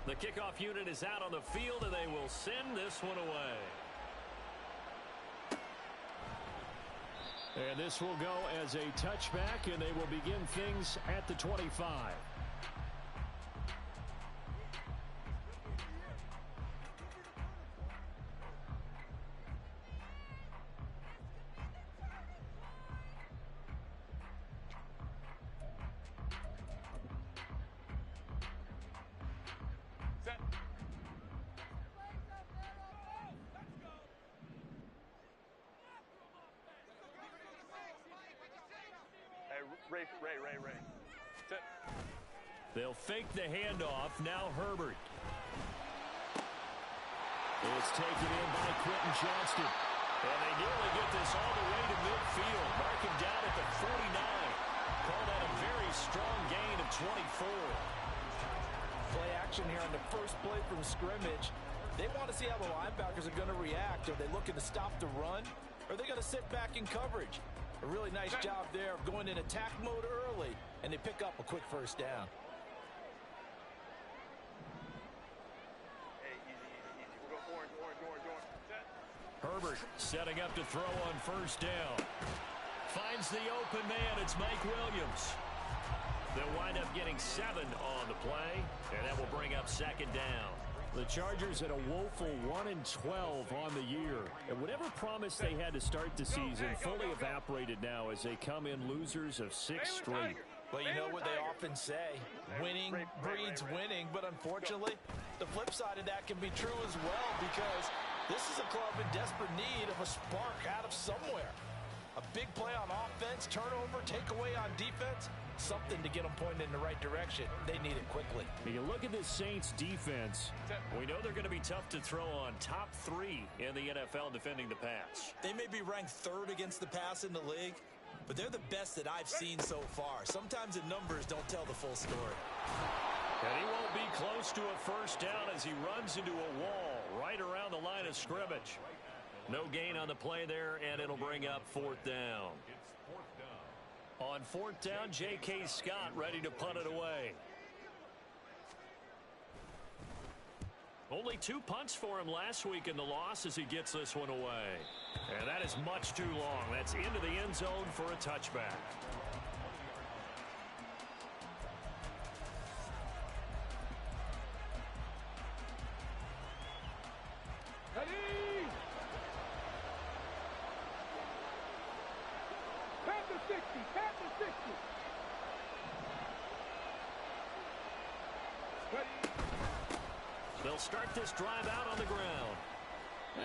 The kickoff unit is out on the field, and they will send this one away. And this will go as a touchback, and they will begin things at the 25. Ray. They'll fake the handoff. Now Herbert. It's taken in by Quentin Johnston. And they nearly get this all the way to midfield. Mark him down at the 49. Call that a very strong gain of 24. Play action here on the first play from scrimmage. They want to see how the linebackers are going to react. Are they looking to stop the run? Or are they going to sit back in coverage? A really nice job there of going in attack mode early, and they pick up a quick first down. Hey, easy. We'll go orange. Herbert setting up to throw on first down. Finds the open man. It's Mike Williams. They'll wind up getting 7 on the play, and that will bring up second down. The Chargers at a woeful 1-12 on the year. And whatever promise they had to start the season fully evaporated now as they come in losers of 6 straight. Well, you know what they often say, winning breeds winning, but unfortunately, the flip side of that can be true as well, because this is a club in desperate need of a spark out of somewhere. A big play on offense, turnover, takeaway on defense, something to get them pointed in the right direction. They need it quickly. You look at this Saints defense. We know they're going to be tough to throw on. Top 3 in the NFL defending the pass. They may be ranked 3rd against the pass in the league, but they're the best that I've seen so far. Sometimes the numbers don't tell the full story. And he won't be close to a first down as he runs into a wall right around the line of scrimmage. No gain on the play there, and it'll bring up 4th down. On 4th down, J.K. Scott ready to punt it away. Only 2 punts for him last week in the loss as he gets this one away. And that is much too long. That's into the end zone for a touchback. They'll start this drive out on the ground.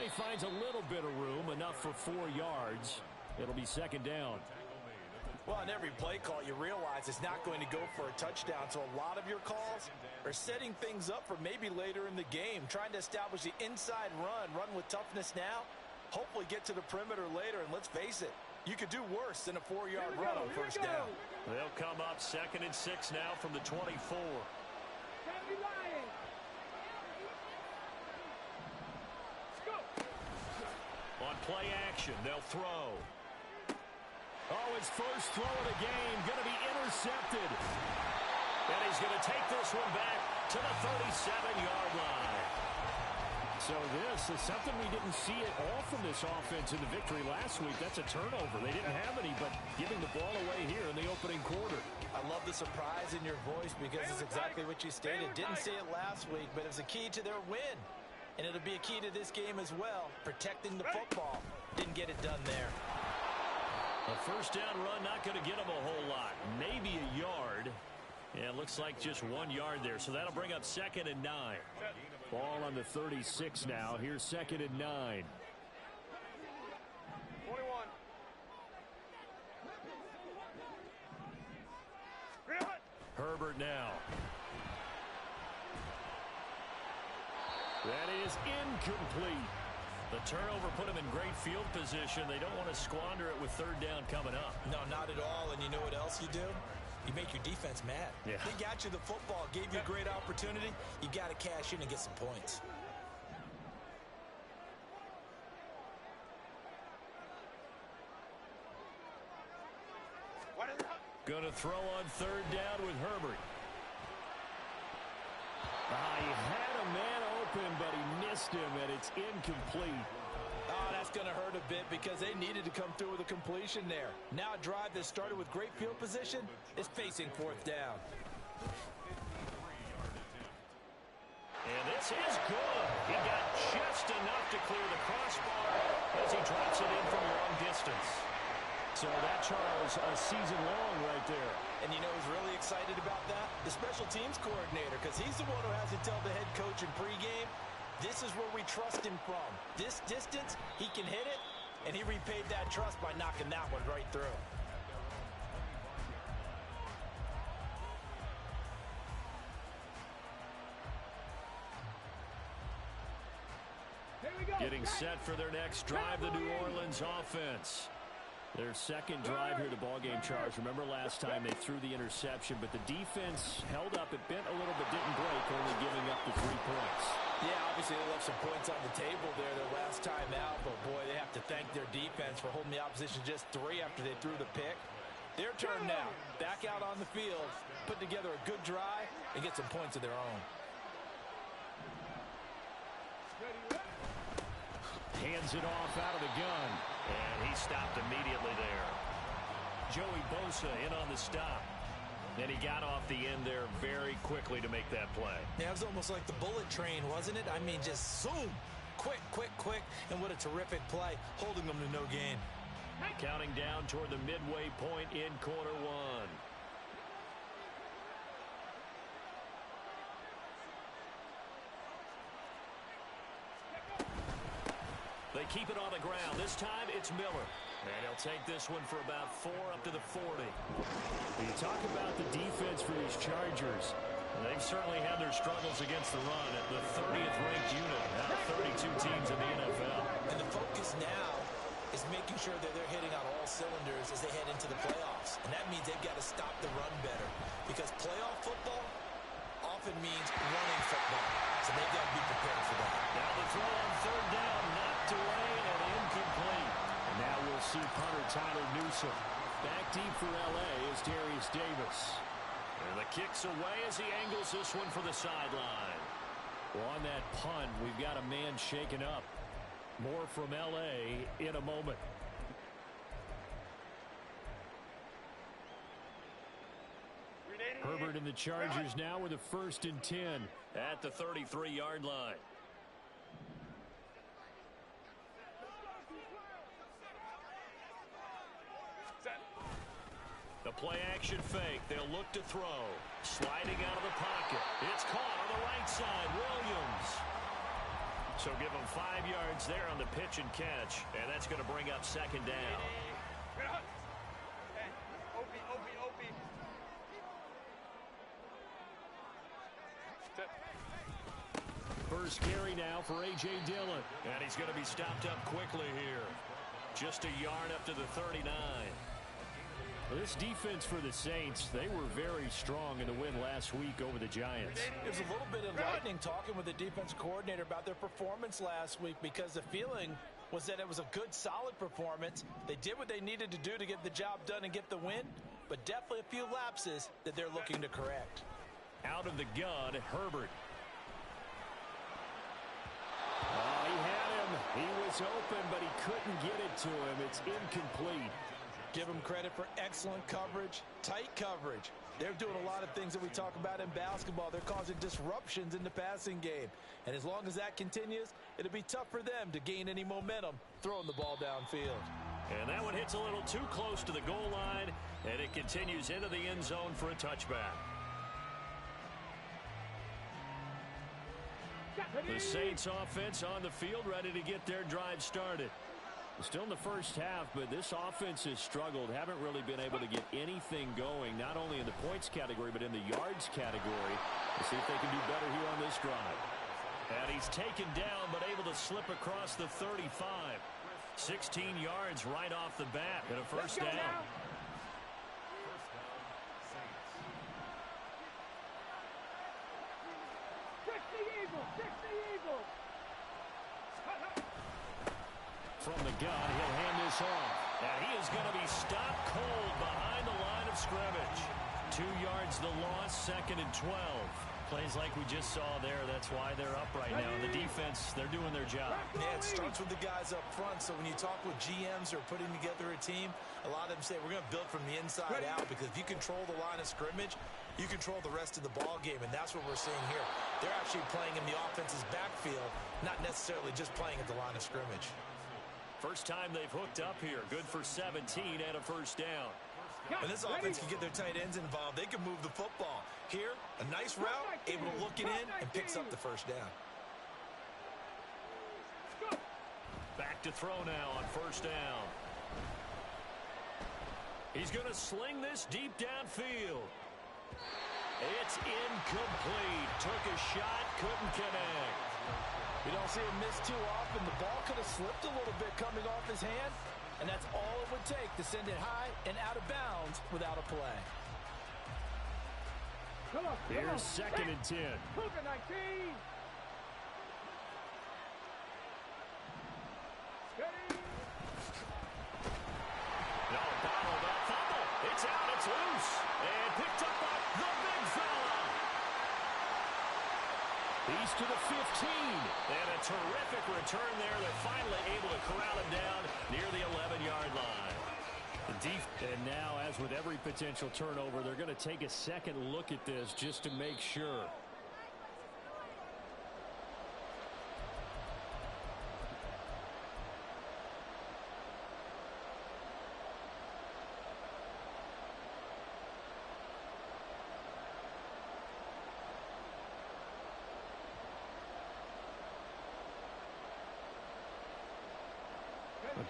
He finds a little bit of room, enough for 4 yards. It'll be second down. Well, on every play call, you realize it's not going to go for a touchdown. So a lot of your calls are setting things up for maybe later in the game, trying to establish the inside run with toughness now, hopefully get to the perimeter later. And let's face it, you could do worse than a 4-yard run on first down. They'll come up 2nd and 6 now from the 24. On play action, they'll throw. Oh, his first throw of the game, going to be intercepted. And he's going to take this one back to the 37-yard line. So this is something we didn't see at all from this offense in the victory last week. That's a turnover. They didn't have any, but giving the ball away here in the opening quarter. I love the surprise in your voice because it's exactly what you stated. Didn't see it last week, but it was a key to their win. And it'll be a key to this game as well, protecting the football. Didn't get it done there. A first down run not going to get them a whole lot. Maybe a yard. Yeah, it looks like just 1 yard there. So that'll bring up 2nd and 9. Ball on the 36 now. Here's 2nd and 9. 21. Herbert now. That is incomplete. The turnover put them in great field position. They don't want to squander it with 3rd down coming up. No, not at all. And you know what else you do? You make your defense mad. Yeah. They got you the football, gave you a great opportunity. You got to cash in and get some points. Going to throw on 3rd down with Herbert. He open, but he missed him, and it's incomplete. Oh, that's going to hurt a bit because they needed to come through with a completion there. Now a drive that started with great field position is facing fourth down. And this is good. He got just enough to clear the crossbar as he drops it in from long distance. So that, Charles, a season long right there. And you know who's really excited about that? The special teams coordinator, because he's the one who has to tell the head coach in pregame, this is where we trust him from. This distance, he can hit it, and he repaid that trust by knocking that one right through. Getting set for their next drive, the New Orleans offense. Their second drive here, the ballgame, Charles. Remember last time they threw the interception, but the defense held up. It bent a little but didn't break, only giving up the 3 points. Yeah, obviously they left some points on the table there their last time out, but boy, they have to thank their defense for holding the opposition just 3 after they threw the pick. Their turn now. Back out on the field, put together a good drive, and get some points of their own. Hands it off out of the gun. And he stopped immediately there. Joey Bosa in on the stop. And he got off the end there very quickly to make that play. Yeah, it was almost like the bullet train, wasn't it? I mean, just zoom. Quick, quick, quick. And what a terrific play, holding them to no gain. Counting down toward the midway point in quarter one. They keep it on the ground. This time it's Miller. And he'll take this one for about 4 up to the 40. When you talk about the defense for these Chargers, they've certainly had their struggles against the run at the 30th ranked unit out of 32 teams in the NFL. And the focus now is making sure that they're hitting on all cylinders as they head into the playoffs. And that means they've got to stop the run better. Because playoff football often means running football. So they've got to be prepared for that. Now the throw on third down, knocked away and incomplete. And now we'll see punter Tyler Newsome. Back deep for L.A. is Darius Davis. And the kick's away as he angles this one for the sideline. Well, on that punt, we've got a man shaken up. More from L.A. in a moment. Herbert and the Chargers now with a 1st and 10. At the 33-yard line. The play-action fake. They'll look to throw. Sliding out of the pocket. It's caught on the right side. Williams. So give them 5 yards there on the pitch and catch. And that's going to bring up second down. First carry now for A.J. Dillon. And he's going to be stopped up quickly here. Just a yard up to the 39. This defense for the Saints, they were very strong in the win last week over the Giants. It was a little bit enlightening talking with the defense coordinator about their performance last week because the feeling was that it was a good, solid performance. They did what they needed to do to get the job done and get the win, but definitely a few lapses that they're looking to correct. Out of the gun, Herbert. He had him. He was open, but he couldn't get it to him. It's incomplete. Give them credit for excellent coverage, tight coverage. They're doing a lot of things that we talk about in basketball. They're causing disruptions in the passing game. And as long as that continues, it'll be tough for them to gain any momentum throwing the ball downfield. And that one hits a little too close to the goal line, and it continues into the end zone for a touchback. The Saints offense on the field, ready to get their drive started. Still in the first half, but this offense has struggled. Haven't really been able to get anything going, not only in the points category, but in the yards category. We'll see if they can do better here on this drive. And he's taken down, but able to slip across the 35. 16 yards right off the bat and a first down. From the gun, he'll hand this off. And he is going to be stopped cold behind the line of scrimmage. 2 yards the loss, 2nd and 12. Plays like we just saw there, that's why they're up right now. The defense, they're doing their job. Yeah, it starts with the guys up front, so when you talk with GMs who are putting together a team, a lot of them say we're going to build from the inside out, because if you control the line of scrimmage, you control the rest of the ball game, and that's what we're seeing here. They're actually playing in the offense's backfield, not necessarily just playing at the line of scrimmage. First time they've hooked up here. Good for 17 and a first down. When this offense can get their tight ends involved, they can move the football. Here, a nice route, able to look it in, and picks up the first down. Back to throw now on first down. He's going to sling this deep downfield. It's incomplete. Took a shot, couldn't connect. You don't see him miss too often. The ball could have slipped a little bit coming off his hand, and that's all it would take to send it high and out of bounds without a play. Here's second and 10. No, battle that fumble. It's out, it's loose. And picked up by the big fella. He's to the 15. And a terrific return there. They're finally able to corral him down near the 11-yard line. And now, as with every potential turnover, they're going to take a second look at this just to make sure.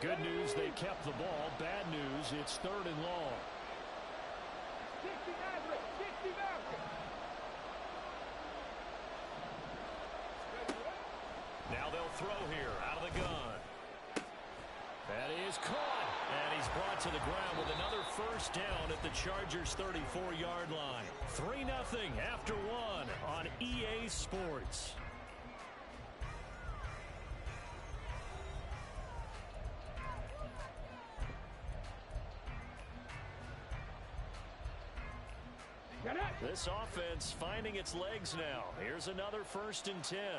Good news, they kept the ball. Bad news, it's third and long. Now they'll throw here out of the gun. That is caught. And he's brought to the ground with another first down at the Chargers' 34-yard line. 3-0 after one on EA Sports. This offense finding its legs now. Here's another first and 10. And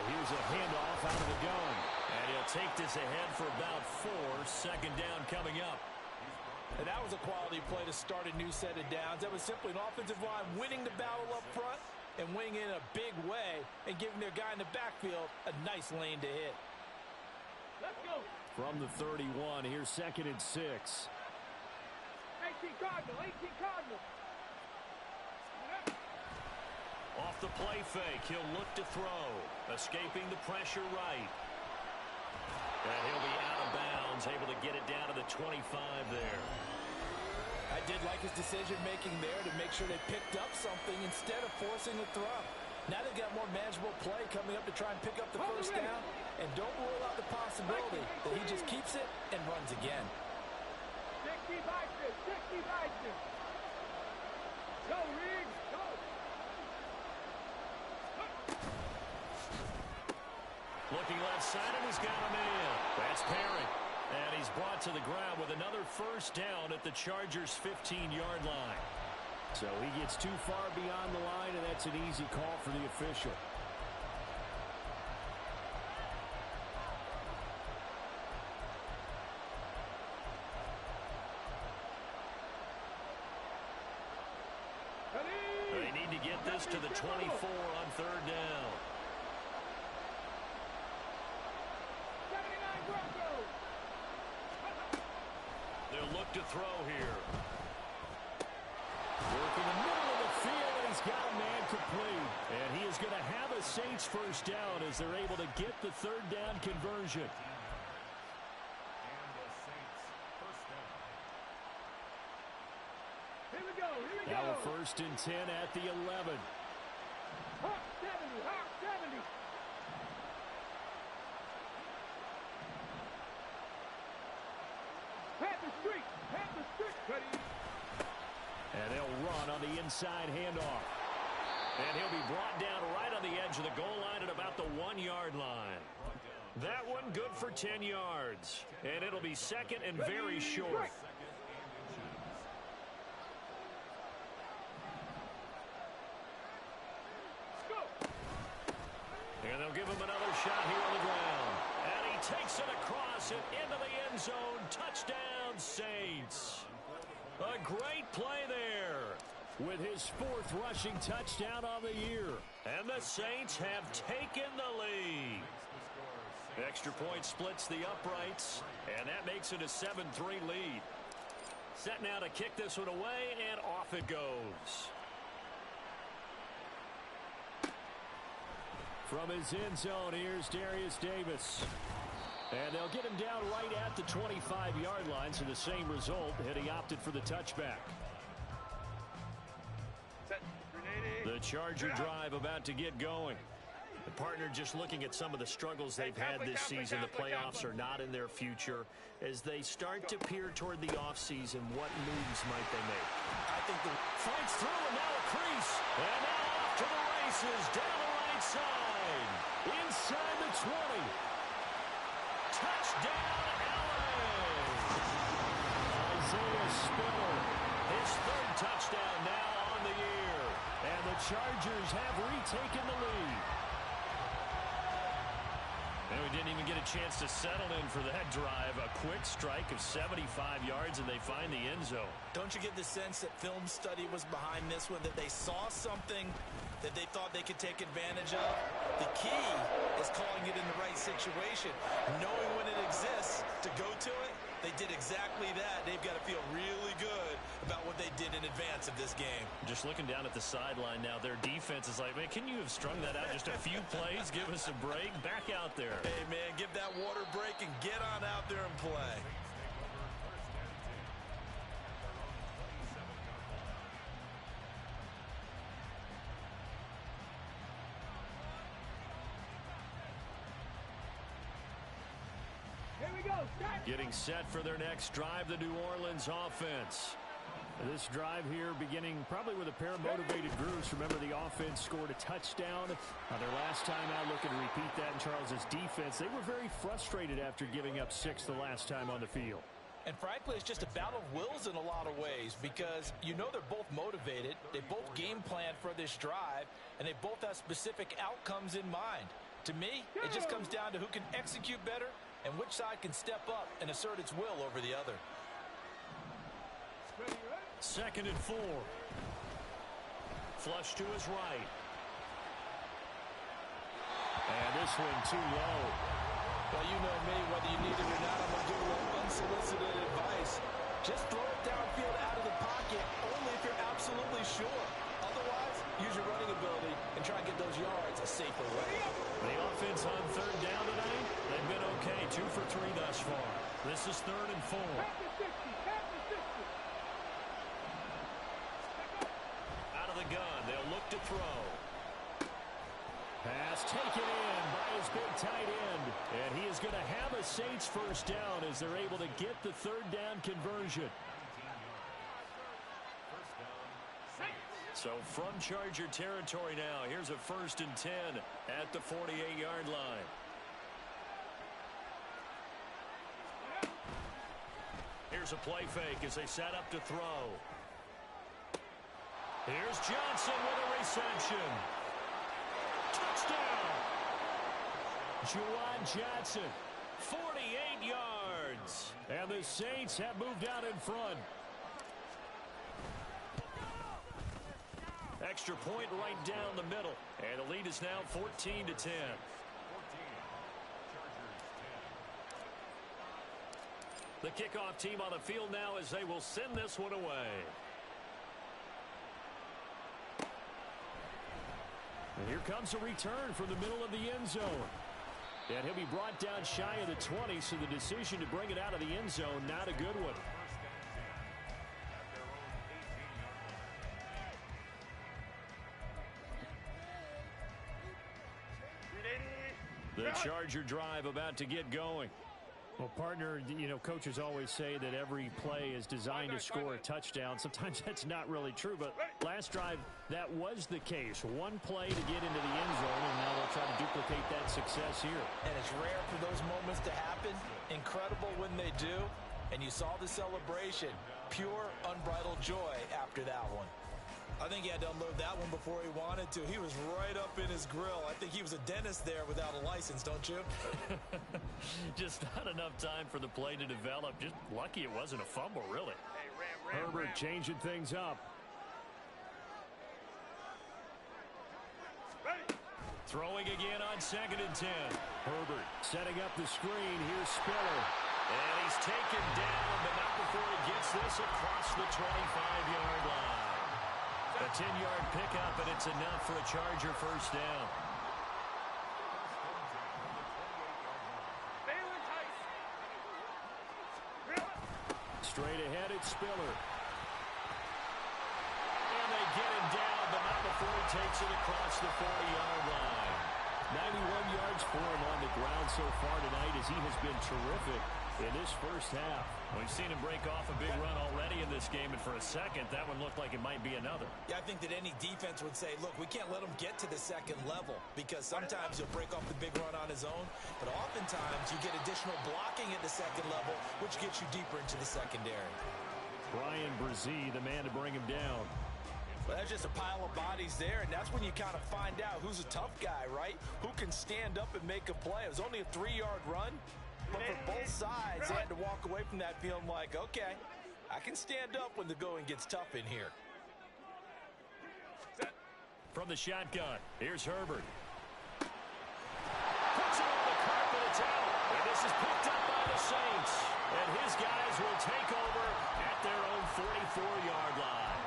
here's a handoff out of the gun. And he'll take this ahead for about 4. Second down coming up. And that was a quality play to start a new set of downs. That was simply an offensive line winning the battle up front and winning in a big way and giving their guy in the backfield a nice lane to hit. Let's go. From the 31, here's second and 6. 18 Cardinal, 18 Cardinal. Off the play fake, he'll look to throw. Escaping the pressure right. And he'll be out of bounds, able to get it down to the 25 there. I did like his decision-making there to make sure they picked up something instead of forcing the throw. Now they've got more manageable play coming up to try and pick up the first down. And don't rule out the possibility that he just keeps it and runs again. 60 Bison, 60 Bison. Go, Riggs, go. Looking left side, and he's got him in. That's Perry. And he's brought to the ground with another first down at the Chargers' 15-yard line. So he gets too far beyond the line, and that's an easy call for the official. They need to get this to the 24 on third down. 79 Broncos. They'll look to throw here. Working the middle of the field, and he's got a man complete. And he is going to have a Saints first down as they're able to get the third down conversion. Here we go, here we Now go. a first and 10 at the 11. Hawk 70, Hawk 70. Panther Street, Panther Street, buddy. And they'll run on the inside handoff. And he'll be brought down right on the edge of the goal line at about the 1-yard line. That one good for 10 yards. And it'll be second and very short. They'll give him another shot here on the ground. And he takes it across and into the end zone. Touchdown, Saints. A great play there. With his 4th rushing touchdown on the year. And the Saints have taken the lead. Extra point splits the uprights. And that makes it a 7-3 lead. Set now to kick this one away, and off it goes. From his end zone, here's Darius Davis. And they'll get him down right at the 25-yard line, so the same result, and he opted for the touchback. The Charger drive about to get going. The partner just looking at some of the struggles they've had this season. The playoffs are not in their future. As they start to peer toward the offseason, what moves might they make? I think the fights through, and now a crease. And now off to the races, down the right side. Inside the 20. Touchdown, LA. Isaiah Spiller. His 3rd touchdown now on the year. And the Chargers have retaken the lead. And we didn't even get a chance to settle in for that drive. A quick strike of 75 yards, and they find the end zone. Don't you get the sense that film study was behind this one, that they saw something that they thought they could take advantage of? The key is calling it in the right situation, knowing when it exists to go to it. They did exactly that. They've got to feel really good about what they did in advance of this game. Just looking down at the sideline now, their defense is like, man, can you have strung that out just a few plays? Give us a break. Back out there. Hey, man, give that water break and get on out there and play. Getting set for their next drive, the New Orleans offense. This drive here beginning probably with a pair of motivated groups. Remember, the offense scored a touchdown their last time out, looking to repeat that in Charles's defense. They were very frustrated after giving up 6 the last time on the field. And frankly, it's just a battle of wills in a lot of ways, because you know they're both motivated, they both game plan for this drive, and they both have specific outcomes in mind. To me, it just comes down to who can execute better and which side can step up and assert its will over the other. 2nd and 4. Flush to his right. And this one too low. Well, you know me, whether you need it or not, I'm going to give you unsolicited advice. Just throw it downfield out of the pocket, only if you're absolutely sure. Otherwise, use your running ability and try and get those yards a safer way. The offense on 3rd down tonight, they've been okay. 2 for 3 thus far. This is 3rd and 4. Out of the gun, they'll look to throw. Pass taken in by his big tight end. And he is going to have a Saints 1st down as they're able to get the 3rd down conversion. So from Charger territory now, here's a 1st and 10 at the 48-yard line. Here's a play fake as they set up to throw. Here's Johnson with a reception. Touchdown! Juwan Johnson. 48 yards. And the Saints have moved out in front. Extra point right down the middle. And the lead is now 14-10. The kickoff team on the field now as they will send this one away. And here comes a return from the middle of the end zone. And he'll be brought down shy of the 20, so the decision to bring it out of the end zone, not a good one. The Charger drive about to get going. Well, partner, you know, coaches always say that every play is designed to score a touchdown. Sometimes that's not really true, but last drive, that was the case. One play to get into the end zone, and now they'll try to duplicate that success here. And it's rare for those moments to happen. Incredible when they do. And you saw the celebration. Pure, unbridled joy after that one. I think he had to unload that one before he wanted to. He was right up in his grill. I think he was a dentist there without a license, don't you? Just not enough time for the play to develop. Just lucky it wasn't a fumble, really. Herbert changing things up. Throwing again on 2nd and 10. Herbert setting up the screen. Here's Spiller. And he's taken down, but not before he gets this across the 25-yard line. A 10-yard pickup, and it's enough for a Charger first down. Straight ahead, it's Spiller. And they get him down, but not before he takes it across the 40-yard line. 91 yards for him on the ground so far tonight as he has been terrific in this first half. We've seen him break off a big run already in this game, and for a second, that one looked like it might be another. Yeah, I think that any defense would say, look, we can't let him get to the second level because sometimes he'll break off the big run on his own, but oftentimes you get additional blocking at the second level, which gets you deeper into the secondary. Brian Brzee, the man to bring him down. Well, that's just a pile of bodies there, and that's when you kind of find out who's a tough guy, right? Who can stand up and make a play. It was only a 3-yard run, but for both sides, they had to walk away from that feeling like, okay, I can stand up when the going gets tough in here. From the shotgun, here's Herbert. Puts it on the carpet, it's out. And this is picked up by the Saints. And his guys will take over at their own 44-yard line.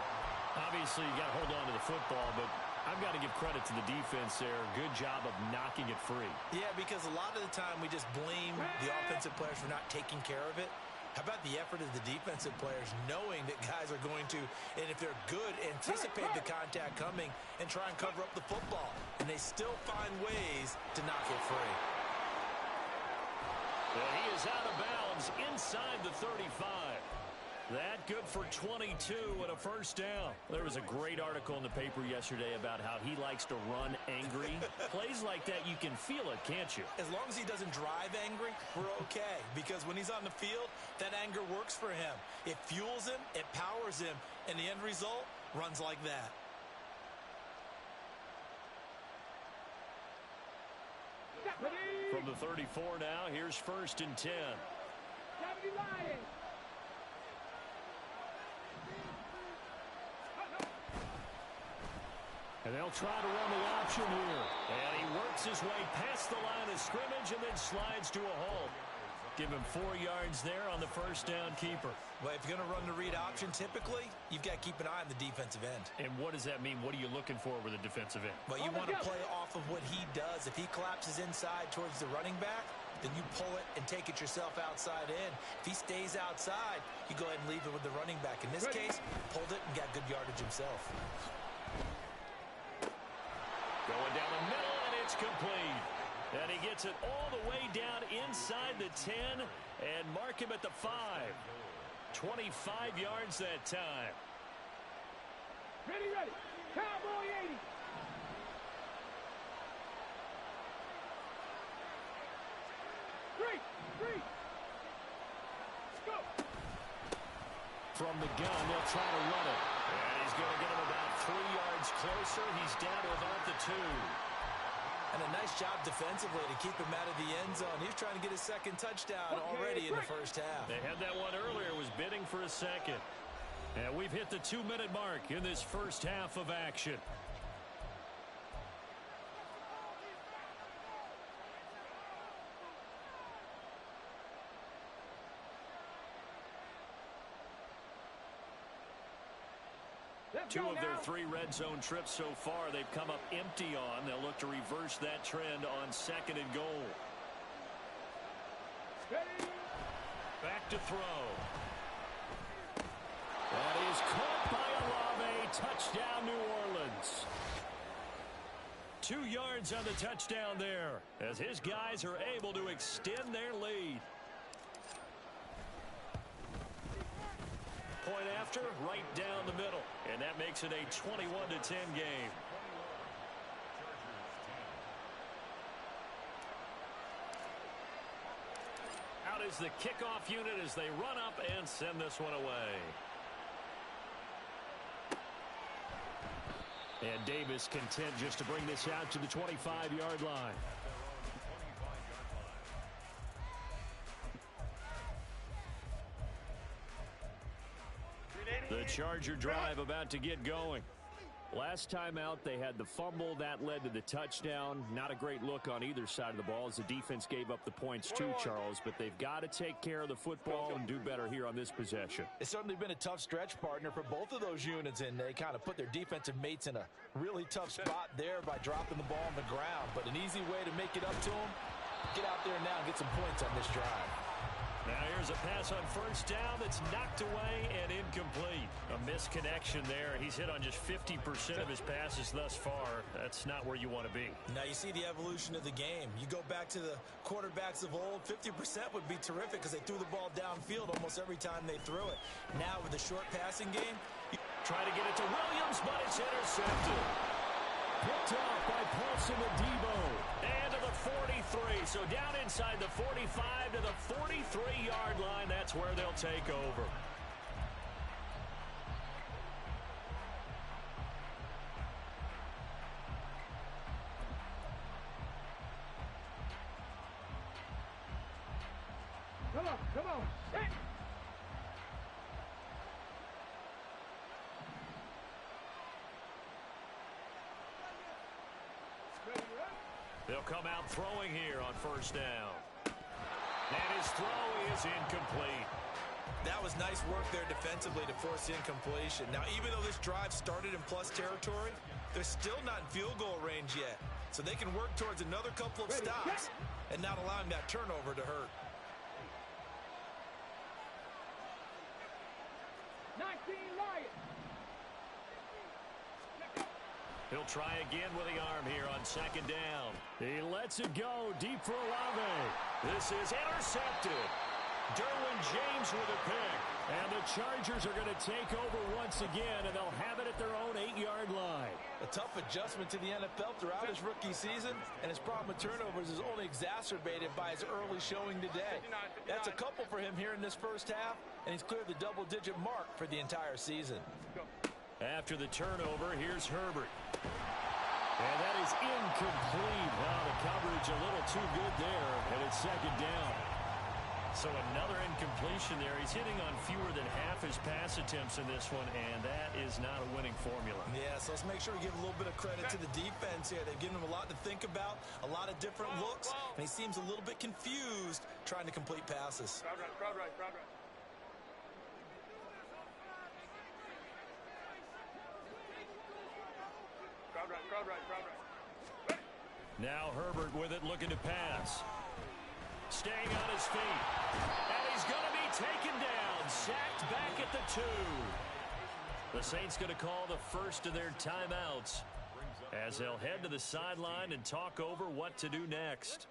Obviously, you got to hold on to the football, but I've got to give credit to the defense there. Good job of knocking it free. Yeah, because a lot of the time we just blame the offensive players for not taking care of it. How about the effort of the defensive players knowing that guys are going to, and if they're good, anticipate the contact coming and try and cover up the football. And they still find ways to knock it free. Well, he is out of bounds inside the 35. That good for 22 and a first down. There was a great article in the paper yesterday about how he likes to run angry. Plays like that, you can feel it, can't you? As long as he doesn't drive angry, we're okay. Because when he's on the field, that anger works for him. It fuels him, it powers him, and the end result runs like that. From the 34 now, here's 1st and 10. And they'll try to run the option here. And he works his way past the line of scrimmage and then slides to a halt. Give him 4 yards there on the first down keeper. Well, if you're going to run the read option, typically, you've got to keep an eye on the defensive end. And what does that mean? What are you looking for with a defensive end? Well, you want to play off of what he does. If he collapses inside towards the running back, then you pull it and take it yourself outside in. If he stays outside, you go ahead and leave it with the running back. In this case, pulled it and got good yardage himself. Going down the middle, and it's complete. And he gets it all the way down inside the 10 and mark him at the 5. 25 yards that time. Ready. Cowboy 80. Three. Go. From the gun, they'll try to run it. And he's going to get him about 3 yards closer. He's down to about the 2. And a nice job defensively to keep him out of the end zone. He was trying to get his second touchdown already in the first half. They had that one earlier, was bidding for a second. And we've hit the 2-minute mark in this first half of action. Two of their 3 red zone trips so far, they've come up empty on. They'll look to reverse that trend on 2nd and goal. Back to throw. That is caught by Olave. Touchdown, New Orleans. 2 yards on the touchdown there, as his guys are able to extend their lead. Point after, right down the middle. And that makes it a 21-10 game. Out is the kickoff unit as they run up and send this one away. And Davis content just to bring this out to the 25-yard line. The Charger drive about to get going. Last time out, they had the fumble. That led to the touchdown. Not a great look on either side of the ball as the defense gave up the points too, Charles. But they've got to take care of the football and do better here on this possession. It's certainly been a tough stretch, partner, for both of those units, and they kind of put their defensive mates in a really tough spot there by dropping the ball on the ground. But an easy way to make it up to them, get out there now and get some points on this drive. Now here's a pass on first down that's knocked away and incomplete. A misconnection there. He's hit on just 50% of his passes thus far. That's not where you want to be. Now you see the evolution of the game. You go back to the quarterbacks of old, 50% would be terrific because they threw the ball downfield almost every time they threw it. Now with the short passing game, try to get it to Williams, but it's intercepted. Picked off by Paulson Adebo. And to the 43. So down inside the 45 to the 43-yard line. That's where they'll take over. Come on. Hey. They'll come out throwing here on first down. And his throw is incomplete. that was nice work there defensively to force incompletion. Now, even though this drive started in plus territory, they're still not in field goal range yet. So they can work towards another couple of stops and not allowing that turnover to hurt. 19 Lions. He'll try again with the arm here on second down. He lets it go deep for Olave. This is intercepted. Derwin James with a pick. And the Chargers are going to take over once again, and they'll have it at their own 8-yard line. A tough adjustment to the NFL throughout his rookie season, and his problem with turnovers is only exacerbated by his early showing today. That's a couple for him here in this first half, and he's cleared the double-digit mark for the entire season. After the turnover, here's Herbert. And that is incomplete. Wow, the coverage a little too good there, and it's second down. So another incompletion there. He's hitting on fewer than half his pass attempts in this one, and that is not a winning formula. Yeah, so let's make sure we give a little bit of credit to the defense here. They've given him a lot to think about, a lot of different looks, and he seems a little bit confused trying to complete passes. Crowd right. Now Herbert with it, looking to pass. Staying on his feet. And he's going to be taken down. Sacked back at the 2. The Saints going to call the first of their timeouts as they'll head to the sideline and talk over what to do next.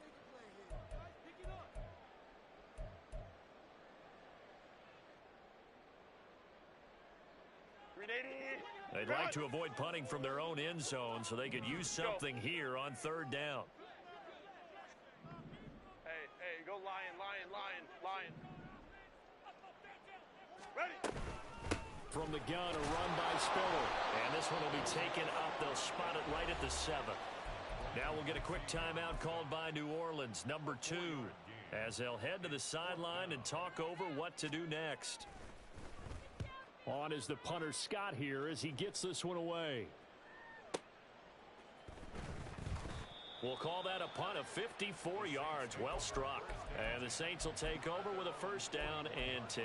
They'd like to avoid punting from their own end zone so they could use something here on third down. Hey, go lion. Ready. From the gun, a run by Spiller. And this one will be taken up. They'll spot it right at the 7. Now we'll get a quick timeout called by New Orleans, number 2, as they'll head to the sideline and talk over what to do next. On is the punter Scott here as he gets this one away. We'll call that a punt of 54 yards. Well struck. And the Saints will take over with a first down and 10.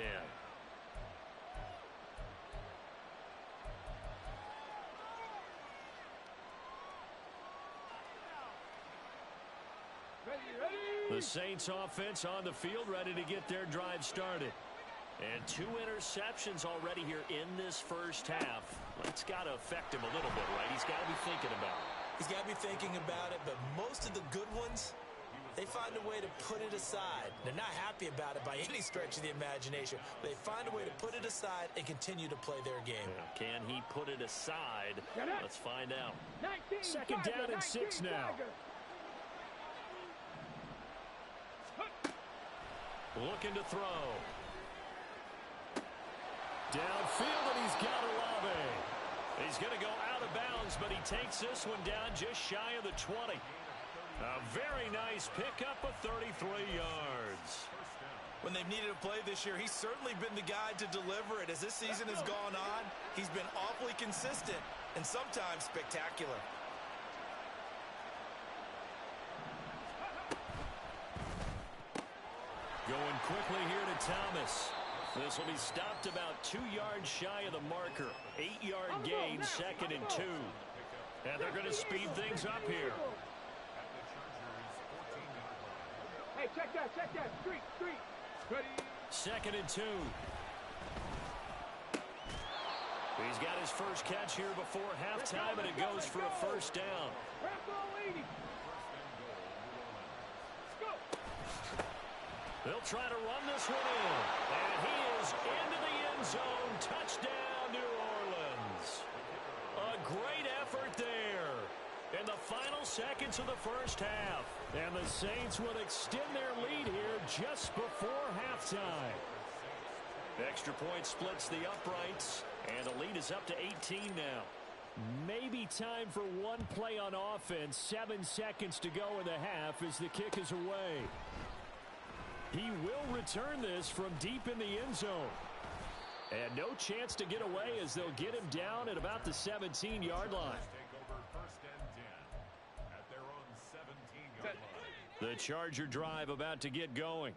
The Saints offense on the field, ready to get their drive started. And 2 interceptions already here in this first half. That's got to affect him a little bit, right? He's got to be thinking about it. He's got to be thinking about it, but most of the good ones, they find a way to put it aside. They're not happy about it by any stretch of the imagination. They find a way to put it aside and continue to play their game. Yeah. Can he put it aside? Let's find out. Second down and 6 now. Looking to throw. Downfield, and he's got Olave. He's going to go out of bounds, but he takes this one down just shy of the 20. A very nice pickup of 33 yards. When they've needed a play this year, he's certainly been the guy to deliver it. As this season has gone on, he's been awfully consistent and sometimes spectacular. Going quickly here to Thomas. This will be stopped about 2 yards shy of the marker. 8-yard gain, 2nd and 2. And they're going to speed things up here. Hey, check that. Street. Ready. 2nd and 2. He's got his first catch here before halftime, and it goes for a first down. They'll try to run this one in. And he is into the end zone. Touchdown, New Orleans. A great effort there in the final seconds of the first half. And the Saints will extend their lead here just before halftime. Extra point splits the uprights, and the lead is up to 18 now. Maybe time for one play on offense. 7 seconds to go in the half as the kick is away. He will return this from deep in the end zone. And no chance to get away as they'll get him down at about the 17-yard line. The Charger drive about to get going.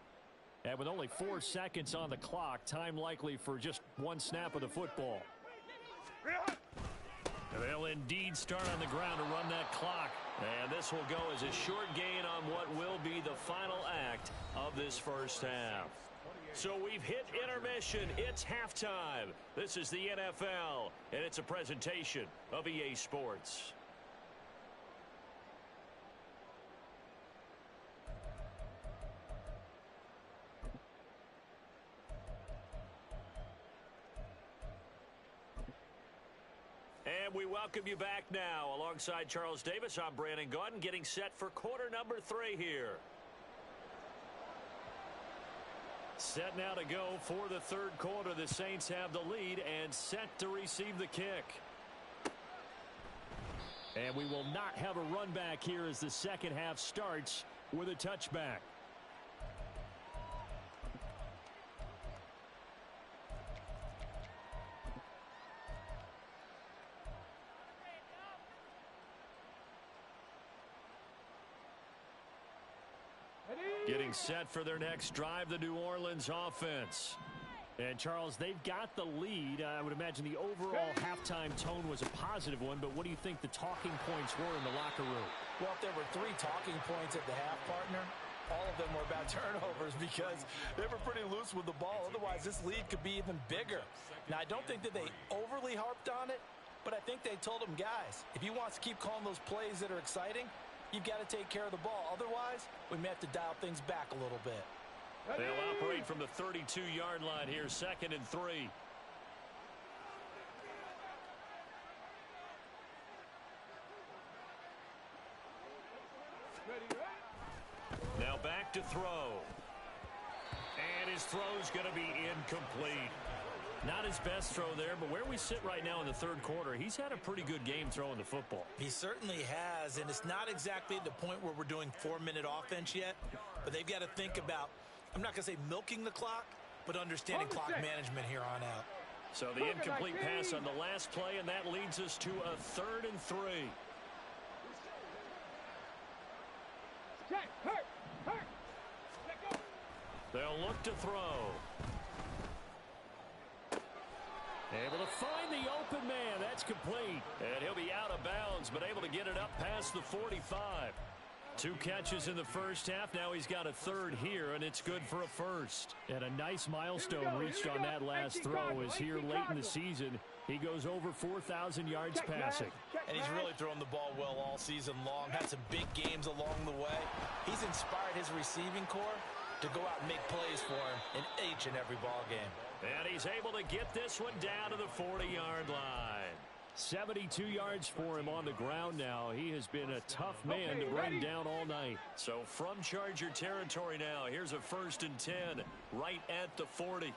And with only 4 seconds on the clock, time likely for just one snap of the football. They'll indeed start on the ground to run that clock. And this will go as a short gain on what will be the final act of this first half. So we've hit intermission. It's halftime. This is the NFL, and it's a presentation of EA Sports. And we welcome you back now. Alongside Charles Davis, I'm Brandon Gaudin, getting set for quarter number 3 here. Set now to go for the third quarter. The Saints have the lead and set to receive the kick. And we will not have a run back here as the second half starts with a touchback. Getting set for their next drive, the New Orleans offense. And, Charles, they've got the lead. I would imagine the overall halftime tone was a positive one, but what do you think the talking points were in the locker room? Well, if there were 3 talking points at the half, partner, all of them were about turnovers because they were pretty loose with the ball. Otherwise, this lead could be even bigger. Now, I don't think that they overly harped on it, but I think they told them, guys, if you want to keep calling those plays that are exciting, you've got to take care of the ball. Otherwise, we may have to dial things back a little bit. They'll operate from the 32-yard line here, 2nd and 3. Now back to throw. And his throw's going to be incomplete. Not his best throw there, but where we sit right now in the third quarter, he's had a pretty good game throwing the football. He certainly has, and it's not exactly at the point where we're doing 4-minute offense yet, but they've got to think about, I'm not going to say milking the clock, but understanding clock management here on out. So the incomplete pass on the last play, and that leads us to a 3rd and 3. They'll look to throw. Able to find the open man. That's complete. And he'll be out of bounds, but able to get it up past the 45. 2 catches in the first half. Now he's got a 3rd here, and it's good for a first. And a nice milestone reached on that last throw is here late in the season. He goes over 4,000 yards passing. And he's really thrown the ball well all season long. Had some big games along the way. He's inspired his receiving corps to go out and make plays for him in each and every ball game. And he's able to get this one down to the 40-yard line. 72 yards for him on the ground now. He has been a tough man to bring down all night. So from Charger territory now, here's a 1st and 10 right at the 40.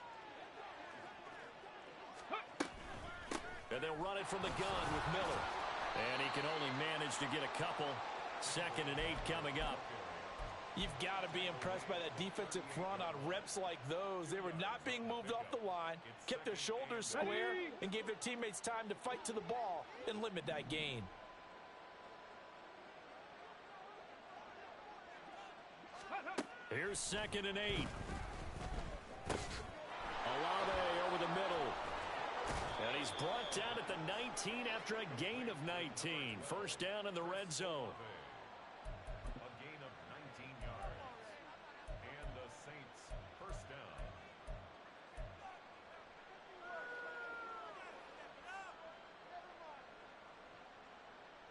And they'll run it from the gun with Miller. And he can only manage to get a couple. 2nd and 8 coming up. You've got to be impressed by that defensive front on reps like those. They were not being moved off the line, kept their shoulders square, and gave their teammates time to fight to the ball and limit that gain. Here's 2nd and 8. Olave over the middle. And he's brought down at the 19 after a gain of 19. First down in the red zone. A gain of 19 yards. And the Saints first down.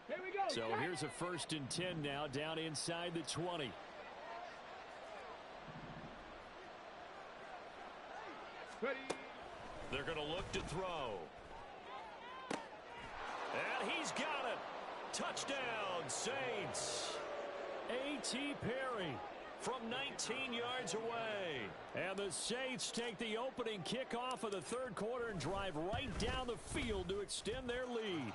Here we go. So here's a 1st and 10 now, down inside the 20. Ready. They're going to look to throw. And he's got it. Touchdown, Saints. A.T. Perry from 19 yards away. And the Saints take the opening kickoff of the 3rd quarter and drive right down the field to extend their lead.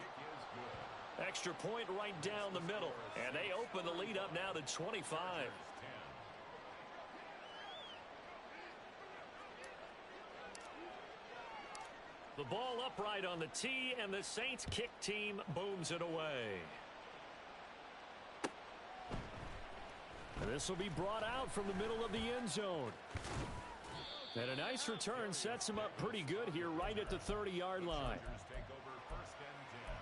Extra point right down the middle. And they open the lead up now to 25. The ball upright on the tee, and the Saints kick team booms it away. And this will be brought out from the middle of the end zone. And a nice return sets him up pretty good here right at the 30-yard line. Take over 1st and 10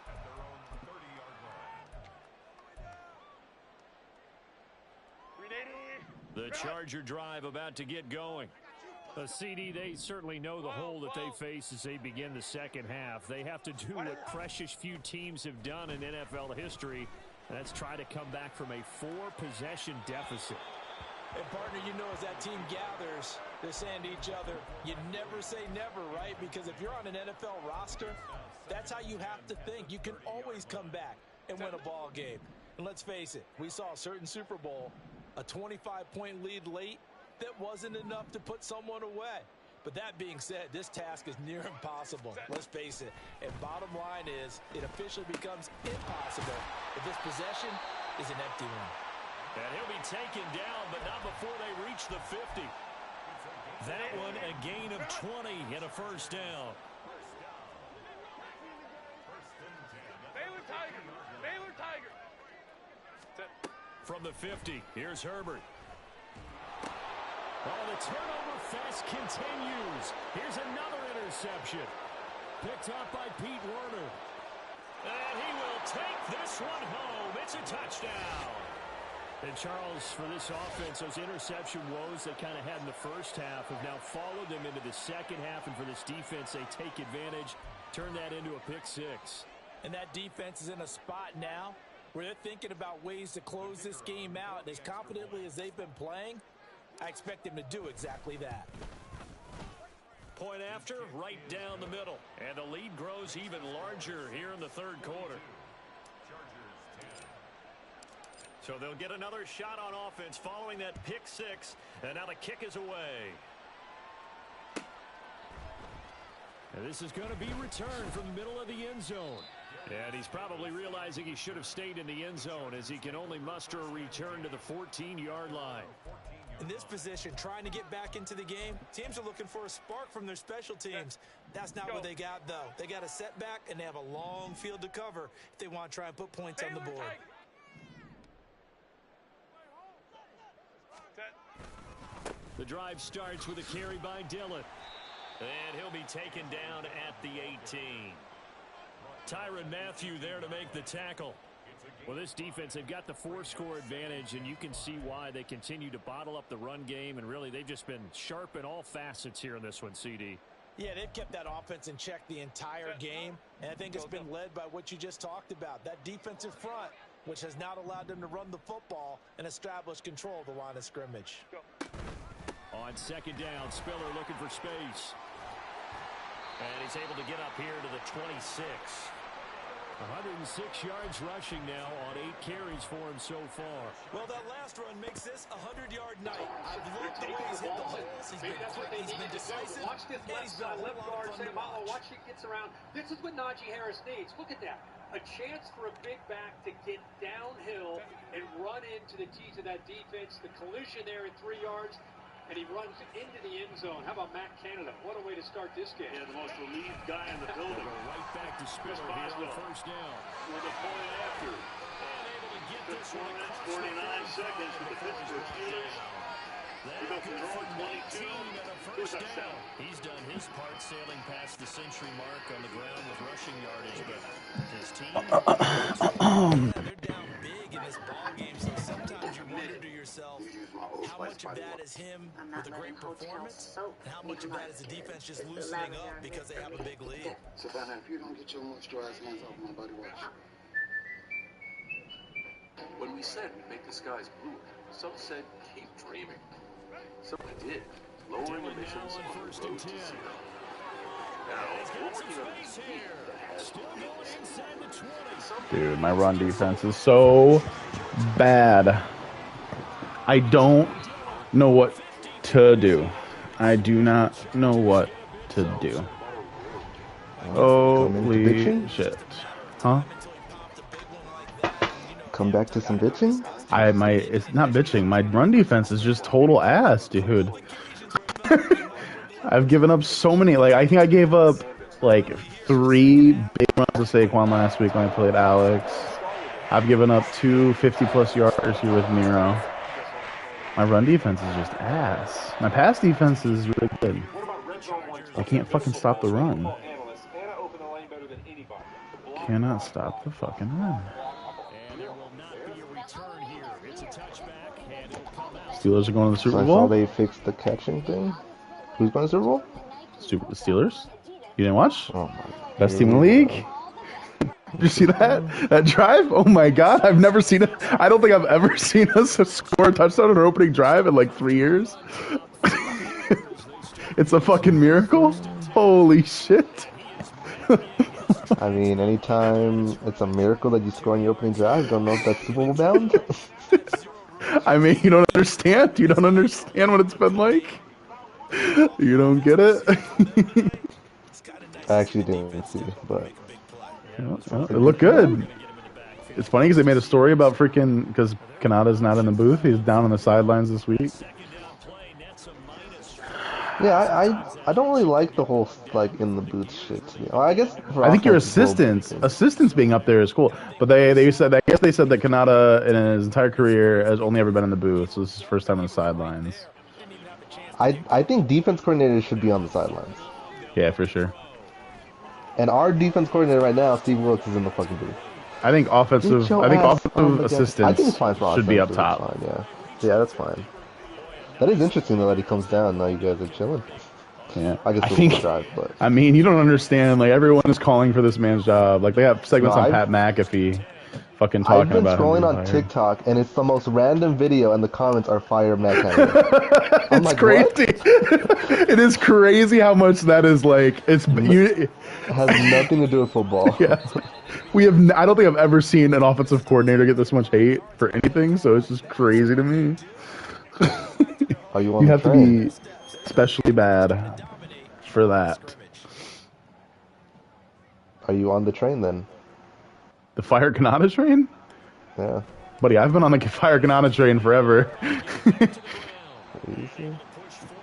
at their own 30-yard line. The Charger drive about to get going. CD, they certainly know the hole that they face as they begin the 2nd half. They have to do what precious few teams have done in NFL history, and that's try to come back from a 4-possession deficit. And, partner, you know, as that team gathers, they're saying to each other, you never say never, right? Because if you're on an NFL roster, that's how you have to think. You can always come back and win a ball game. And let's face it, we saw a certain Super Bowl, a 25-point lead late, that wasn't enough to put someone away. But that being said, this task is near impossible. Let's face it. And bottom line is, it officially becomes impossible if this possession is an empty one. And he'll be taken down, but not before they reach the 50. That one a gain of 20 and a first down. Baylor Tiger. Baylor Tiger. From the 50, here's Herbert. Oh, the turnover fest continues. Here's another interception. Picked up by Pete Werner. And he will take this one home. It's a touchdown. And Charles, for this offense, those interception woes they kind of had in the first half have now followed them into the 2nd half. And for this defense, they take advantage, turn that into a pick 6. And that defense is in a spot now where they're thinking about ways to close this game out. And as confidently as they've been playing, I expect him to do exactly that. Point after, right down the middle. And the lead grows even larger here in the 3rd quarter. So they'll get another shot on offense following that pick 6. And now the kick is away. And this is going to be returned from the middle of the end zone. And he's probably realizing he should have stayed in the end zone as he can only muster a return to the 14-yard line. In this position, trying to get back into the game, teams are looking for a spark from their special teams. That's not what they got, though. They got a setback, and they have a long field to cover if they want to try and put points on the board. The drive starts with a carry by Dillon. And he'll be taken down at the 18. Tyrann Mathieu there to make the tackle. Well, this defense, they've got the 4-score advantage, and you can see why they continue to bottle up the run game, and really they've just been sharp in all facets here in this one, CD. Yeah, they've kept that offense in check the entire game, and I think it's been led by what you just talked about, that defensive front, which has not allowed them to run the football and establish control of the line of scrimmage. On 2nd down, Spiller looking for space. And he's able to get up here to the 26. 106 yards rushing now on 8 carries for him so far. Well, that last run makes this a 100-yard night. I've loved the way he's hit the holes. He's been quick, he's been decisive. Watch this left side, left guard, Sam Malo. Watch it gets around. This is what Najee Harris needs. Look at that. A chance for a big back to get downhill and run into the teeth of that defense. The collision there at 3 yards, and he runs into the end zone. How about Matt Canada? What a way to start this game. Yeah, the most relieved guy in the building. Right back to Spiller here on first down. With a point after. And able to get this one. 49 seconds with the Pittsburgh Steelers. That good for 19 and a first down. He's done his part sailing past the century mark on the ground with rushing yardage, but his team... They're down big in this ball game, so sometimes you wonder to yourself, how much of that is him with a great performance, and how much of that is the defense just loosening up because they have a big lead. Savannah, if you don't get your moisturized hands off my body wash. When we said we'd make the skies blue, some said keep dreaming. So we did, lowering emissions on the road to zero. Now, we're working on a speed that has Dude, my run defense is so bad. I don't know what to do. I do not know what to do. Holy shit. Huh? Come back to some bitching? It's not bitching. My run defense is just total ass, dude. I've given up so many. Like, I think I gave up like 3 big runs to Saquon last week when I played Alex. I've given up 2 50-plus yarders here with Nero. My run defense is just ass. My pass defense is really good. I can't fucking stop the run. Cannot stop the fucking run. Steelers are going to the Super Bowl. I saw they fixed the catching thing. Who's going to the Super Bowl? The Steelers. You didn't watch? Oh my God. Best team in the league. Did you see that? That drive? Oh my God! I've never seen it. I don't think I've ever seen us score a touchdown on an opening drive in like 3 years. It's a fucking miracle. Holy shit! I mean, anytime it's a miracle that you score on your opening drive, don't know if that's Super Bowl bound. I mean, you don't understand? You don't understand what it's been like? You don't get it? I actually didn't see, but... It looked good. It's funny because they made a story about freaking... Because Kanada's not in the booth. He's down on the sidelines this week. Yeah, I don't really like the whole, like, in the booth shit. You know, I guess... I think your assistants being up there is cool. But they said... I guess they said that Kanada, in his entire career, has only ever been in the booth. So this is his first time on the sidelines. I think defense coordinators should be on the sidelines. Yeah, for sure. And our defense coordinator right now, Steve Wilkes, is in the fucking booth. I think offensive assistants should be up top. Fine, yeah, that's fine. That is interesting though that he comes down. Now you guys are chilling. Yeah, I guess drive, but I mean, you don't understand. Like, everyone is calling for this man's job. Like, they have segments on Pat McAfee, fucking talking about. I've been scrolling on TikTok, and it's the most random video, and the comments are fire Matt Canada. It's like, crazy. It is crazy how much that is like. It has nothing to do with football. Yeah, I don't think I've ever seen an offensive coordinator get this much hate for anything. So it's just crazy to me. Are you You have to be especially bad for that. Are you on the train then? The Fire Kanata train? Yeah. Buddy, I've been on the Fire Kanata train forever.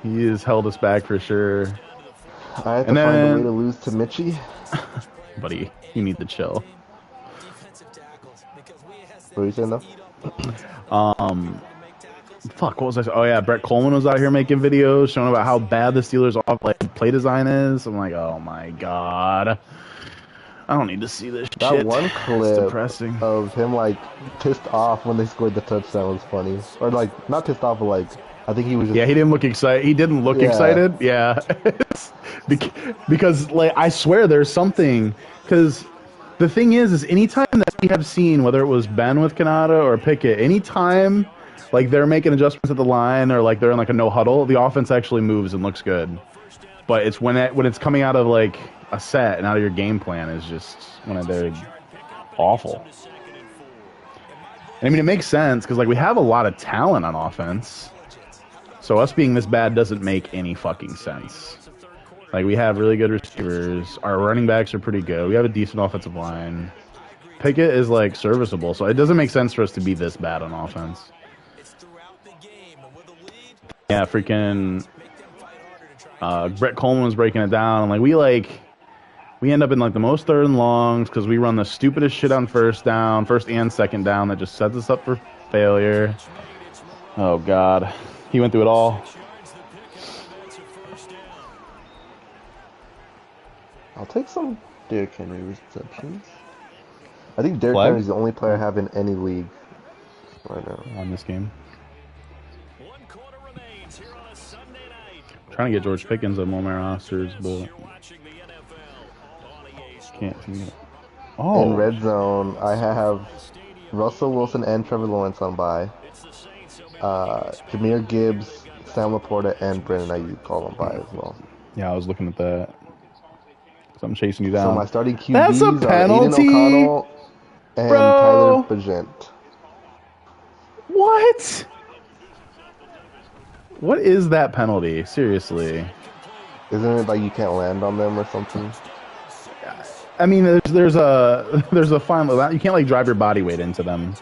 He has held us back for sure. I have to find a way to lose to Mitchie. Buddy, you need to chill. What are you saying though? Fuck, what was I saying? Oh yeah, Brett Coleman was out here making videos showing about how bad the Steelers' play design is. I'm like, oh my God. I don't need to see this shit. That one clip of him like pissed off when they scored the touchdown was funny. Or like, not pissed off, but like, I think he was just... Yeah, he didn't look excited. He didn't look excited. Yeah. Because like, I swear there's something, because the thing is anytime that we have seen, whether it was Ben with Kanata or Pickett, anytime like they're making adjustments at the line or like they're in like a no huddle, the offense actually moves and looks good. But it's when it's coming out of like a set and out of your game plan is just when they're awful. And I mean, it makes sense because like we have a lot of talent on offense. So us being this bad doesn't make any fucking sense. Like, we have really good receivers. Our running backs are pretty good. We have a decent offensive line. Pickett is, like, serviceable. So it doesn't make sense for us to be this bad on offense. Yeah, freaking Brett Coleman was breaking it down. And, like, we end up in, like, the most third and longs because we run the stupidest shit on first and second down that just sets us up for failure. Oh, God. He went through it all. I'll take some Derrick Henry receptions. I think Derrick Henry is the only player I have in any league right now. On this game. Trying to get George Pickens on more of my rosters, but can't seem to. Oh. In red zone, I have Russell Wilson and Trevor Lawrence on bye. Jahmyr Gibbs, Sam Laporta, and Brandon Ayuk all on bye as well. Yeah, I was looking at that. So I'm chasing you down. So my starting QBs That's a penalty, are Aiden O'Connell and Tyler Bagent. What? What is that penalty? Seriously. Isn't it like you can't land on them or something? I mean, there's a fine. You can't like drive your body weight into them.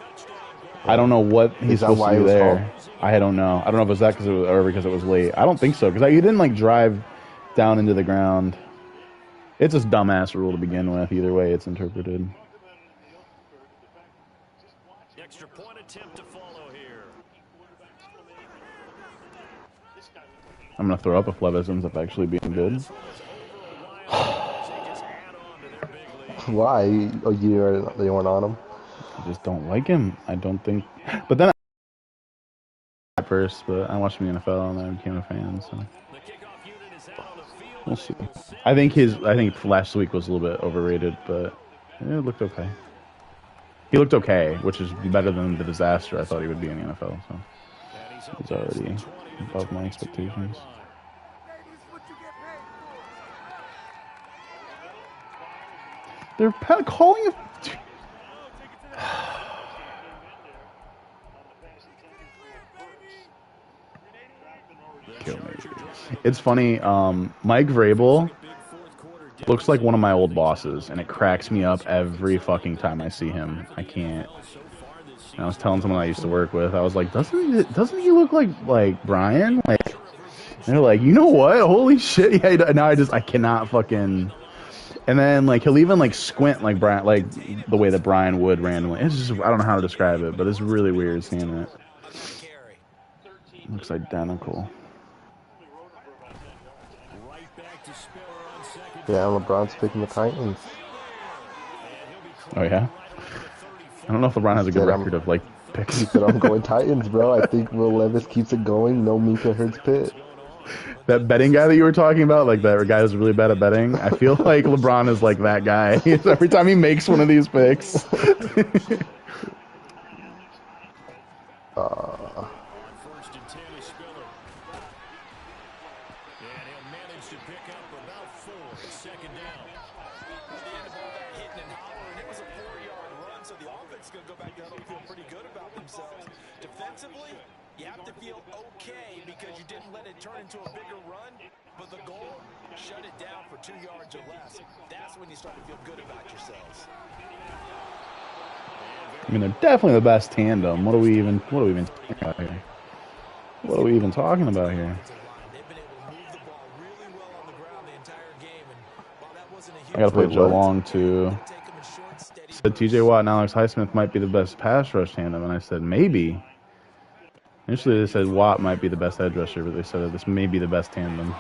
I don't know what he's supposed to do there. I don't know. I don't know if it was that because it was late. I don't think so because he didn't like drive down into the ground. It's a dumbass rule to begin with. Either way, it's interpreted. Extra point attempt to follow here. I'm gonna throw up if Levis ends up actually being good. Why? Oh, you weren't on him? I just don't like him. I don't think. But then at first, but I watched him in the NFL and I became a fan. So we'll see. I think last week was a little bit overrated, but it looked okay. He looked okay, which is better than the disaster I thought he would be in the NFL. So he's already above my expectations. They're calling him. Kill me. It's funny. Mike Vrabel looks like one of my old bosses, and it cracks me up every fucking time I see him. I can't. And I was telling someone I used to work with, I was like, doesn't he look like Brian? Like, and they're like, you know what? Holy shit! Yeah. Now I cannot fucking. And then like he'll even like squint like Brian, like the way that Brian would randomly. It's just I don't know how to describe it, but it's really weird seeing it. Looks identical. Yeah, LeBron's picking the Titans. Oh yeah. I don't know if LeBron has a good record of like picks. He said I'm going Titans, bro. I think Will Levis keeps it going. No Minka hurts Pitt. That betting guy that you were talking about, like that guy who's really bad at betting, I feel like LeBron is like that guy. Every time he makes one of these picks. Defensively, you have to feel okay because you didn't let it turn into a bigger run, but the goal, shut it down for 2 yards or less. That's when you start to feel good about yourselves. I mean, they're definitely the best tandem. What are we even talking about here? What are we even talking about here? I gotta play Joe Long too. Said T.J. Watt and Alex Highsmith might be the best pass rush tandem, and I said maybe. Initially, they said Watt might be the best edge rusher, but they said that this may be the best tandem.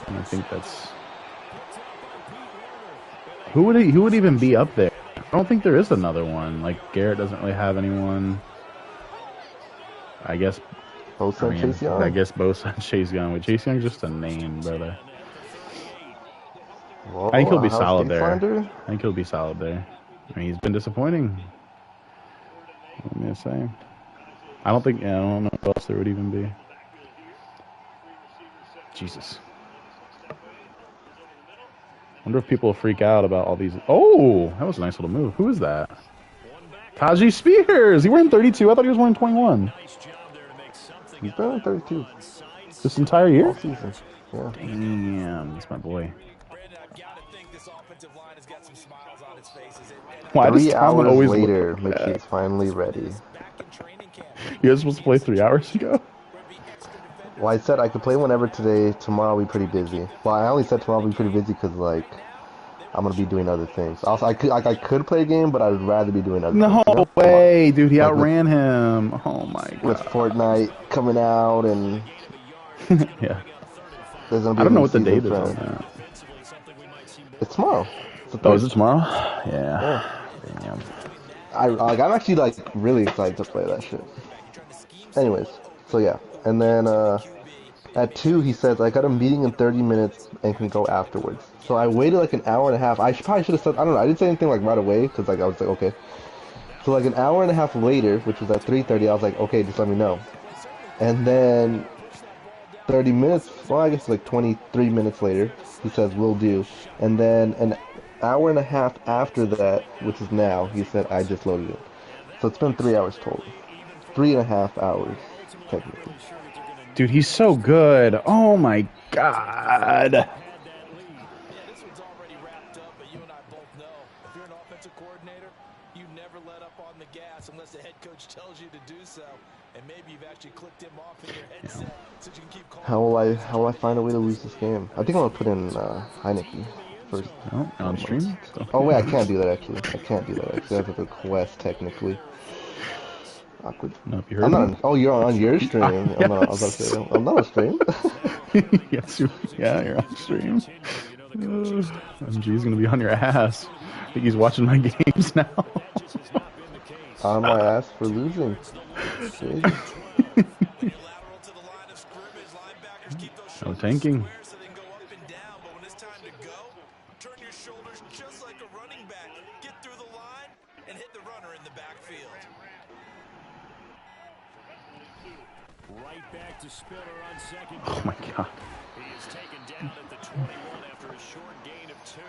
And I think that's who would even be up there? I don't think there is another one. Like Garrett doesn't really have anyone. I guess. Chase Young. I guess Bosa and Chase Young. But Chase Young's just a name, brother. Whoa, I think he'll be solid there. Finder? I think he'll be solid there. I mean, he's been disappointing. What am I gonna say? I don't know who else there would even be. Jesus. Wonder if people will freak out about all these. Oh, that was a nice little move. Who is that? Taji Spears. He wearing 32. I thought he was wearing 21. He's been on 32 This entire year? all season. Yeah. Damn, that's my boy. Brandon, I've got to think this offensive line has got some smiles on its faces. Why does 3 Tom hours always later, look like that? McKee's finally ready. You guys supposed to play 3 hours ago? Well, I said I could play whenever today. Tomorrow I'll be pretty busy. Well, I only said tomorrow I'll be pretty busy because, like, I'm going to be doing other things. Also, I could play a game, but I'd rather be doing other things. No way, dude. He outran him. Oh, my God. With Fortnite coming out and... Yeah. There's gonna be I don't know a what the new date season is on friend. that. It's tomorrow. It's Oh, is it tomorrow? Yeah. Damn. I'm actually, like, really excited to play that shit. Anyways, so yeah. And then, at 2, he says, I got a meeting in 30 minutes and can go afterwards. So I waited like an hour and a half. Probably should have said, I don't know, I didn't say anything like right away, because like, I was like, okay. So like an hour and a half later, which was at 3:30, I was like, okay, just let me know. And then 30 minutes, well, I guess like 23 minutes later, he says, will do. And then an hour and a half after that, which is now, he said, I just loaded it. So it's been 3 hours total. 3.5 hours, technically. Dude, he's so good. Oh, my God. Yeah, this one's already wrapped up, but you and I both know if you're an offensive coordinator, you never let up on the gas unless the head coach tells you to do so. And maybe you've actually clicked him off in your headset so you can keep calling. How will I find a way to lose this game? I think I'm gonna put in Heineke first. Oh, on stream? Oh wait, I can't do that actually. I can't do that actually. That's a request technically. Awkward. No, if you heard I'm not me. on, oh, you're on your stream. I'm not. I was about to say, I'm not on stream. Yes, yeah, you're on stream. MG's gonna be on your ass. I think he's watching my games now. On my ass for losing. No tanking. Turn your shoulders just like a running back. Get through the line and hit the runner in the backfield. Right back to Spiller on second. Oh my God. He is taken down at the 21 after a short gain of 2.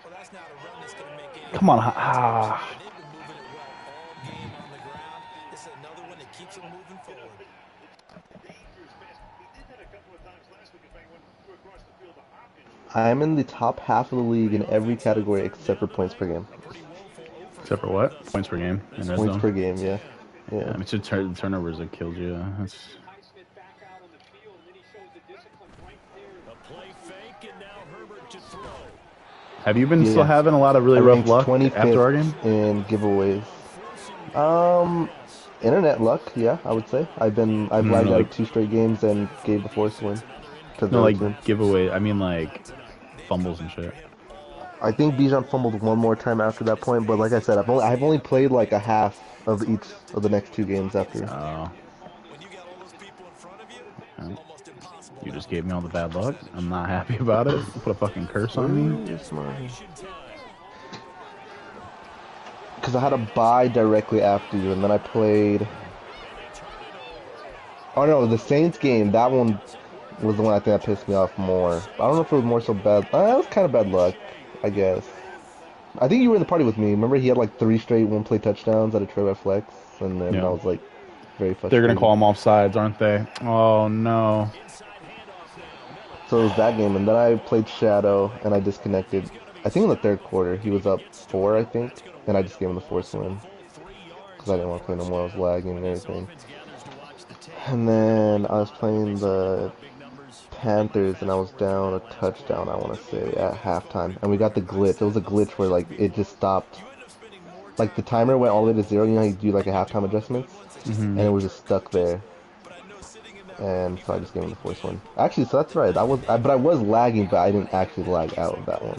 Well, that's not a run that's going to make any. Come on. They've been moving it well all game on the ground. This is another one that keeps them moving forward. I'm in the top half of the league in every category except for points per game. Except for what? Points per game in red Points zone. per game, yeah. Yeah. It's your turnovers that killed you. That's... Have you been still having a lot of really rough luck after our game? In giveaways. Internet luck, yeah, I would say. I've lagged out 2 straight games and gave the 4th win. No, like giveaway. I mean, like fumbles and shit. I think Bijan fumbled one more time after that point, but like I said, I've only played like a half of each of the next 2 games after. Oh. You just gave me all the bad luck. I'm not happy about it. Put a fucking curse on me. Because I had a bye directly after you, and then I played... Oh no, the Saints game, that one was the one I think that pissed me off more. I don't know if it was more so bad. That was kind of bad luck, I guess. I think you were in the party with me. Remember he had like 3 straight one-play touchdowns at a trailer flex, and then I was like very frustrated. They're gonna call him off sides, aren't they? Oh no. So it was that game, and then I played Shadow, and I disconnected. I think in the 3rd quarter, he was up 4, I think, and I just gave him the 4th win. Because I didn't want to play no more, I was lagging and everything. And then I was playing the Panthers, and I was down a touchdown, I want to say, at halftime. And we got the glitch. It was a glitch where, like, it just stopped. Like, the timer went all the way to 0, you know how you do, like, a halftime adjustments? And it was just stuck there. And so I just gave him the 4th one. Actually, so that's right. But I was lagging, but I didn't actually lag out of that one.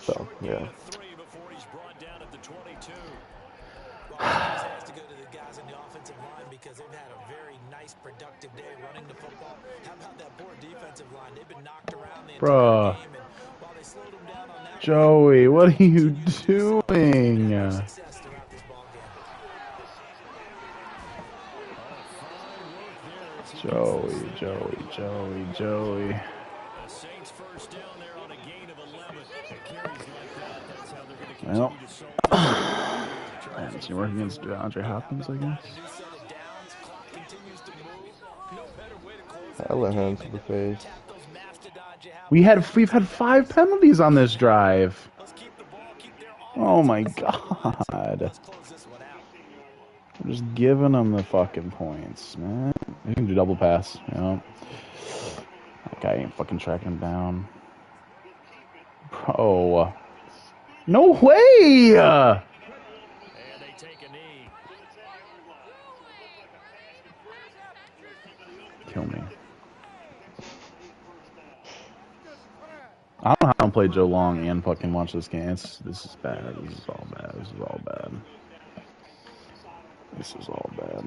So, yeah. Bruh. Joey, what are you doing? Joey. The Saints first down there Well, and working against DeAndre Hopkins, I guess. Hella hands to the face. We've had 5 penalties on this drive. Oh my god. We're just giving them the fucking points, man. You can do double pass, you know. That guy ain't fucking tracking him down. Bro. No way! And they take a knee. Kill me. I don't know how I don't play Joe Long and fucking watch this game. This is bad. This is all bad. This is all bad. This is all bad.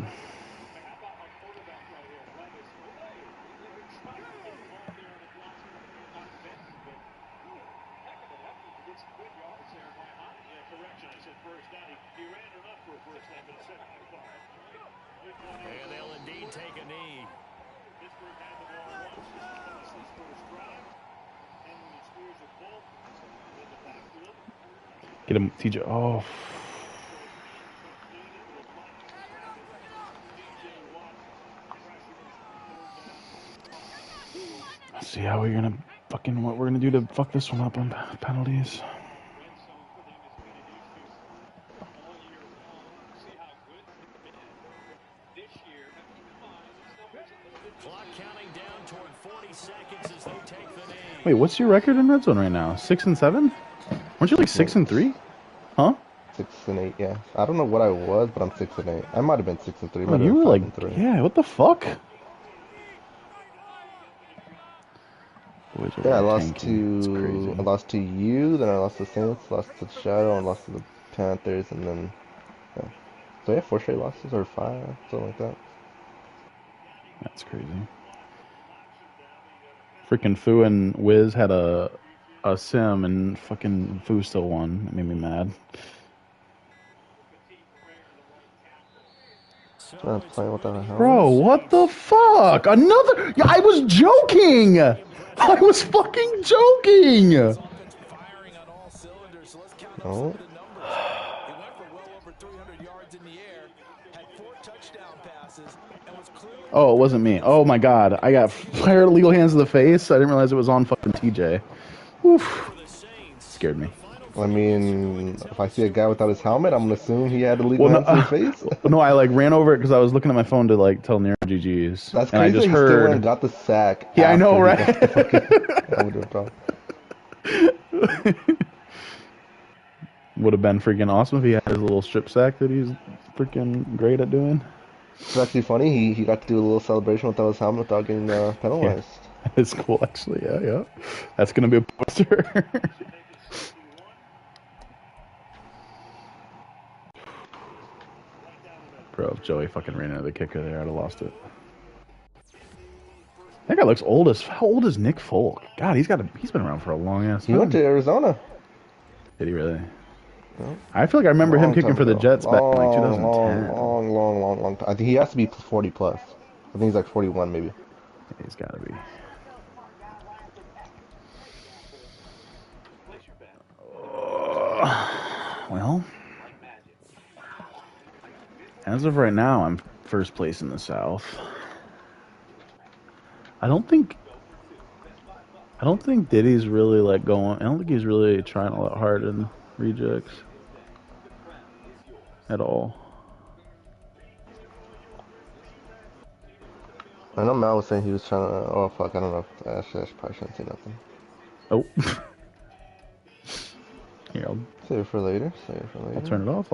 And they'll indeed take a knee. Get him, TJ. Oh. Let's see how we're gonna fucking what we're gonna do to fuck this one up on penalties. Clock counting down toward 40 seconds as they take the knee. Wait, what's your record in red zone right now? 6-7? Weren't you like 6-3? Huh? 6-8, yeah. I don't know what I was, but I'm 6-8. I might have been 6-3. Oh, you were like, yeah. What the fuck? Yeah, I lost to you, then I lost to Saints, lost to Shadow, and lost to the Panthers, and then yeah. So yeah, 4 straight losses or 5, something like that. That's crazy. Freaking Fu and Wiz had a sim, and fucking Fu still won. That made me mad. Bro, what the fuck? Another? Yeah, I was joking. I was fucking joking. Oh. Oh, it wasn't me. Oh my god. I got fired illegal hands to the face. I didn't realize it was on fucking TJ. Oof. Scared me. I mean, if I see a guy without his helmet, I'm gonna assume he had illegal hands to the face. No, I like ran over it because I was looking at my phone to like tell Nero GG's. That's crazy. And I just heard. Still went and got the sack. Yeah, I know, right? Would have been freaking awesome if he had his little strip sack that he's freaking great at doing. It's actually funny. He got to do a little celebration without his helmet without getting penalized. Yeah, it's cool, actually. Yeah. That's gonna be a poster. Bro, if Joey fucking ran into the kicker there, I'd have lost it. That guy looks old as. How old is Nick Folk? God, he's been around for a long ass time. He went to Arizona. Did he really? No. I feel like I remember him kicking for the Jets back in like 2010. Long time. I think he has to be 40 plus. I think he's like 41 maybe. Yeah, he's got to be. Well, as of right now, I'm first place in the South. I don't think Diddy's really like going. I don't think he's really trying a lot hard in rejects at all. I know Mal was saying he was trying to. Oh fuck! I don't know. Actually, I probably shouldn't say nothing. Oh. Here, Save it for later. I'll turn it off.